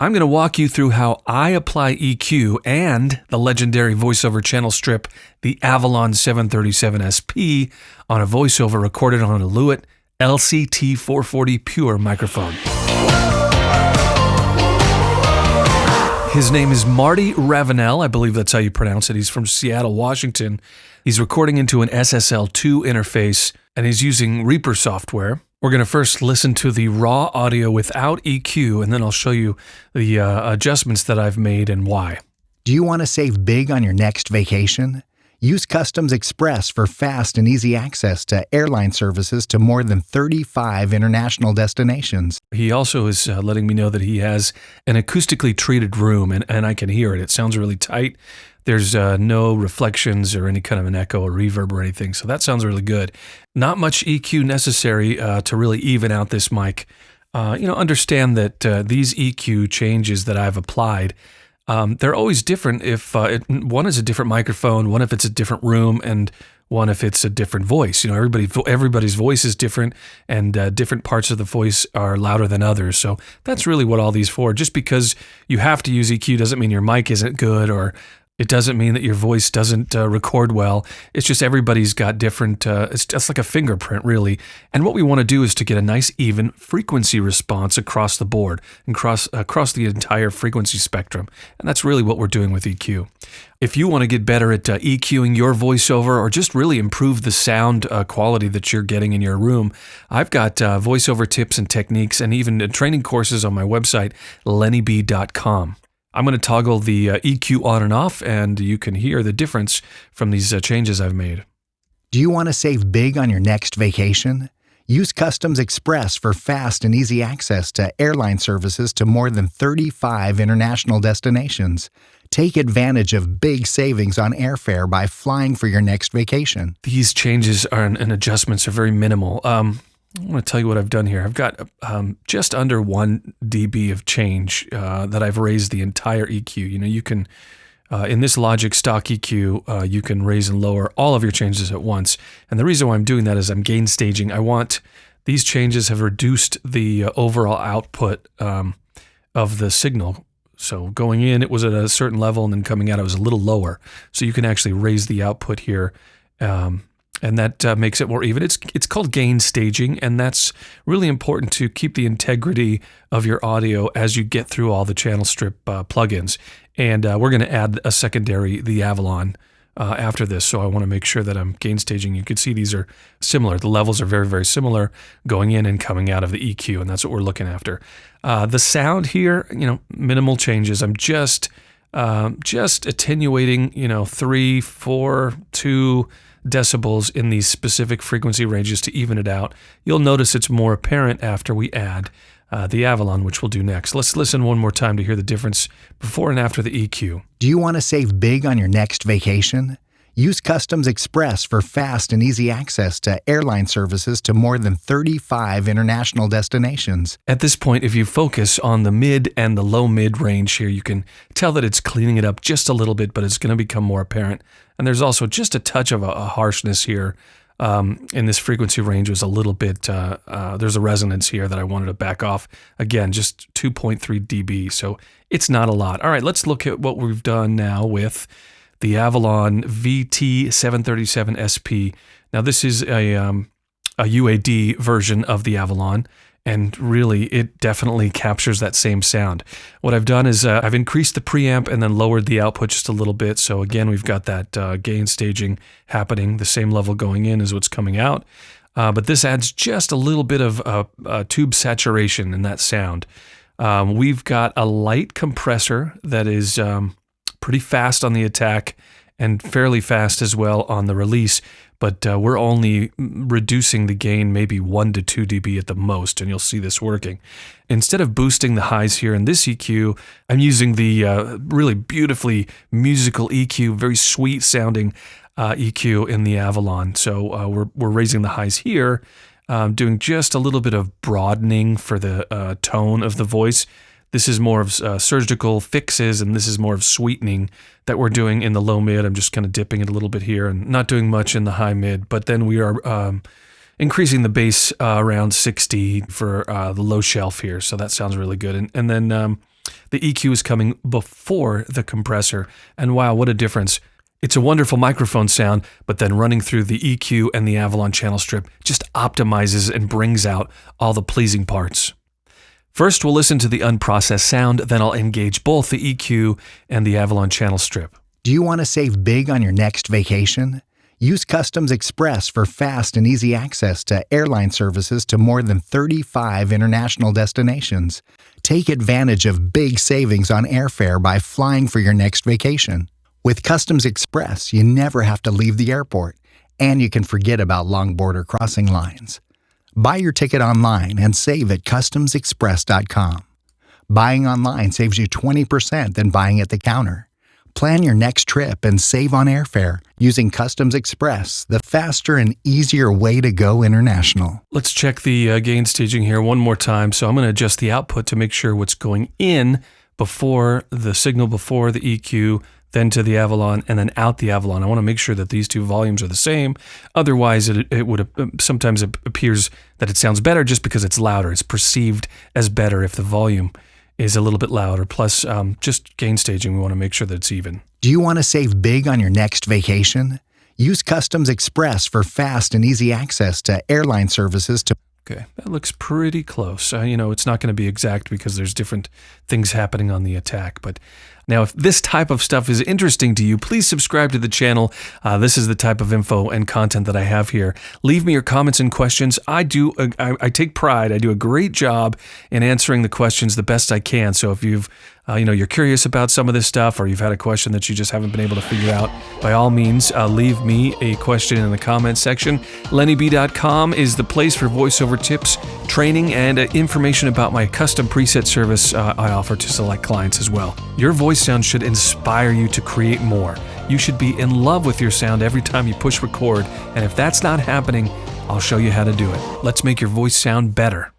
I'm going to walk you through how I apply EQ and the legendary voiceover channel strip, the Avalon 737sp, on a voiceover recorded on a Lewitt LCT440 Pure microphone. His name is Marty Ravenel. I believe that's how you pronounce it. He's from Seattle, Washington. He's recording into an SSL2 interface, and he's using Reaper software. We're going to first listen to the raw audio without EQ, and then I'll show you the adjustments that I've made and why. Do you want to save big on your next vacation? Use Customs Express for fast and easy access to airline services to more than 35 international destinations. He also is letting me know that he has an acoustically treated room, and I can hear it. It sounds really tight. There's no reflections or any kind of an echo or reverb or anything, so that sounds really good. Not much EQ necessary to really even out this mic. Understand that these EQ changes that I've applied, they're always different if one is a different microphone, one if it's a different room, and one if it's a different voice. You know, everybody's voice is different, and different parts of the voice are louder than others. So that's really what all these for. Just because you have to use EQ doesn't mean your mic isn't good, or it doesn't mean that your voice doesn't record well. It's just everybody's got different, it's just like a fingerprint, really. And what we want to do is to get a nice, even frequency response across the board, and across the entire frequency spectrum. And that's really what we're doing with EQ. If you want to get better at EQing your voiceover, or just really improve the sound quality that you're getting in your room, I've got voiceover tips and techniques, and even training courses on my website, lennyb.com. I'm going to toggle the EQ on and off, and you can hear the difference from these changes I've made. Do you want to save big on your next vacation? Use Customs Express for fast and easy access to airline services to more than 35 international destinations. Take advantage of big savings on airfare by flying for your next vacation. These changes and adjustments are very minimal. I want to tell you what I've done here. I've got just under 1 dB of change that I've raised the entire EQ. You know, you can, in this Logic stock EQ, you can raise and lower all of your changes at once. And the reason why I'm doing that is I'm gain staging. These changes have reduced the overall output of the signal. So going in, it was at a certain level, and then coming out, it was a little lower. So you can actually raise the output here. And that makes it more even. It's called gain staging, and that's really important to keep the integrity of your audio as you get through all the channel strip plugins. And we're going to add a secondary, the Avalon, after this. So I want to make sure that I'm gain staging. You can see these are similar. The levels are very, very similar going in and coming out of the EQ, and that's what we're looking after. The sound here, minimal changes. I'm just attenuating, 3, 4, 2 decibels in these specific frequency ranges to even it out. You'll notice it's more apparent after we add the Avalon, which we'll do next. Let's listen one more time to hear the difference before and after the EQ. Do you want to save big on your next vacation? Use Customs Express for fast and easy access to airline services to more than 35 international destinations. At this point, if you focus on the mid and the low mid range here, you can tell that it's cleaning it up just a little bit, but it's going to become more apparent. And there's also just a touch of a harshness here in this frequency range. Was a little bit, there's a resonance here that I wanted to back off. Again, just 2.3 dB, so it's not a lot. All right, let's look at what we've done now with the Avalon VT737sp. Now this is a UAD version of the Avalon, and really it definitely captures that same sound. What I've done is I've increased the preamp and then lowered the output just a little bit. So again, we've got that gain staging happening. The same level going in is what's coming out. But this adds just a little bit of tube saturation in that sound. We've got a light compressor that is pretty fast on the attack and fairly fast as well on the release, but we're only reducing the gain maybe 1 to 2 dB at the most, and you'll see this working. Instead of boosting the highs here in this EQ, I'm using the really beautifully musical EQ, very sweet sounding EQ in the Avalon. So we're raising the highs here, doing just a little bit of broadening for the tone of the voice. This is more of surgical fixes, and this is more of sweetening that we're doing in the low mid. I'm just kind of dipping it a little bit here and not doing much in the high mid, but then we are increasing the bass around 60 for the low shelf here. So that sounds really good. And then The EQ is coming before the compressor, and wow, what a difference. It's a wonderful microphone sound, but then running through the EQ and the Avalon channel strip just optimizes and brings out all the pleasing parts. First, we'll listen to the unprocessed sound, then I'll engage both the EQ and the Avalon channel strip. Do you want to save big on your next vacation? Use Customs Express for fast and easy access to airline services to more than 35 international destinations. Take advantage of big savings on airfare by flying for your next vacation. With Customs Express, you never have to leave the airport, and you can forget about long border crossing lines. Buy your ticket online and save at customsexpress.com. Buying online saves you 20% than buying at the counter. Plan your next trip and save on airfare using Customs Express, the faster and easier way to go international. Let's check the gain staging here one more time. So I'm going to adjust the output to make sure what's going in before the signal, before the EQ, then to the Avalon, and then out the Avalon. I want to make sure that these two volumes are the same. Otherwise, it would sometimes it appears that it sounds better just because it's louder. It's perceived as better if the volume is a little bit louder. Plus, just gain staging, we want to make sure that it's even. Do you want to save big on your next vacation? Use Customs Express for fast and easy access to airline services to... Okay, that looks pretty close. It's not going to be exact because there's different things happening on the attack. But now, if this type of stuff is interesting to you, please subscribe to the channel. This is the type of info and content that I have here. Leave me your comments and questions. I take pride. I do a great job in answering the questions the best I can. So if you've you're curious about some of this stuff, or you've had a question that you just haven't been able to figure out, by all means, leave me a question in the comments section. LennyB.com is the place for voiceover tips, training, and information about my custom preset service I offer to select clients as well. Your voice sound should inspire you to create more. You should be in love with your sound every time you push record, and if that's not happening, I'll show you how to do it. Let's make your voice sound better.